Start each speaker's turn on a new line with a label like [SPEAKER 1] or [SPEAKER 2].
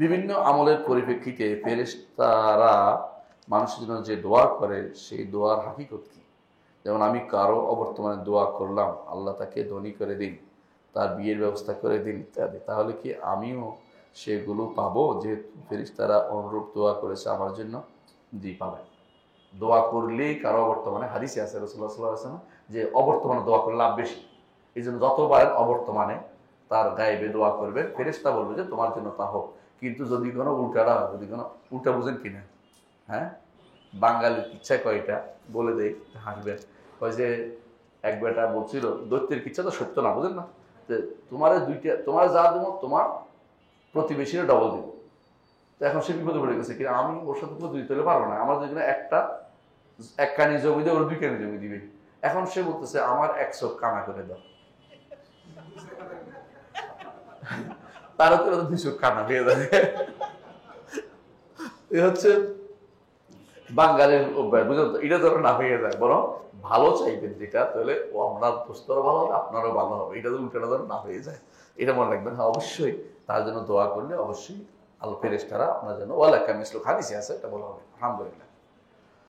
[SPEAKER 1] বিভিন্ন আমলের পরিপ্রেক্ষিতে ফেরেশতারা মানুষের জন্য যে দোয়া করে সেই দোয়ার হাকিকত কি? যেমন আমি কারো অবর্তমানে দোয়া করলাম, আল্লাহ তাকে ধনী করে দিন, তার বিয়ের ব্যবস্থা করে দিন ইত্যাদি, তাহলে কি আমিও সেগুলো পাবো যেহেতু ফেরেশতারা অনুরূপ দোয়া করেছে আমার জন্য? জি, পাবেন। দোয়া করলেই কারো অবর্তমানে, হাদিসে আছে রাসূলুল্লাহ সাল্লাল্লাহু আলাইহি ওয়াসাল্লাম যে অবর্তমানে দোয়া করলে লাভ বেশি। এই জন্য যতবার অবর্তমানে তার গায়েবে দোয়া করবে, ফেরেশতা বলবে যে তোমার জন্য তা হোক। কিন্তু যদি কোনো উল্টাটা হয়, যদি কোনো উল্টা বুঝেন কিনা, হ্যাঁ, বাঙালির ইচ্ছা কয়টা বলে দেয়, হাসবেন। কয় যে এক বেটা বলছিল দৈত্যের ইচ্ছা তো সত্য না, বুঝেন না, যে তোমার দুইটা, তোমার যা দেবো তোমার প্রতিবেশীরা ডবল দিব। তো এখন সে বিপদে পড়ে গেছে, কিন্তু আমি ওর সাথে প্রতিযোগিতা হতে পারবো না, আমার যেখানে এক কানি জমি দেবে, ওর 2 কানি জমি দিবে। এখন সে বলতেছে আমার 1 চোখ কানা করে দাও, তারও তো 2 চোখ কানা হয়ে যাবে। এ হচ্ছে বাঙালির অভ্যাস, বুঝলেন তো? এটা ধরো না হয়ে যায়, বরং ভালো চাইবেন যেটা, তাহলে ও আপনার দোস্তরও ভালো হবে, আপনারও ভালো হবে। এটা তো উল্টাটা ধরো না হয়ে যায়, এটা মনে রাখবেন। হ্যাঁ, অবশ্যই তার জন্য দোয়া করলে অবশ্যই আল ফেরেশতারা আপনার জন্য ওয়ালাকা মিসলু, হাদিসে আছে, এটা বলা হবে। আলহামদুলিল্লাহ।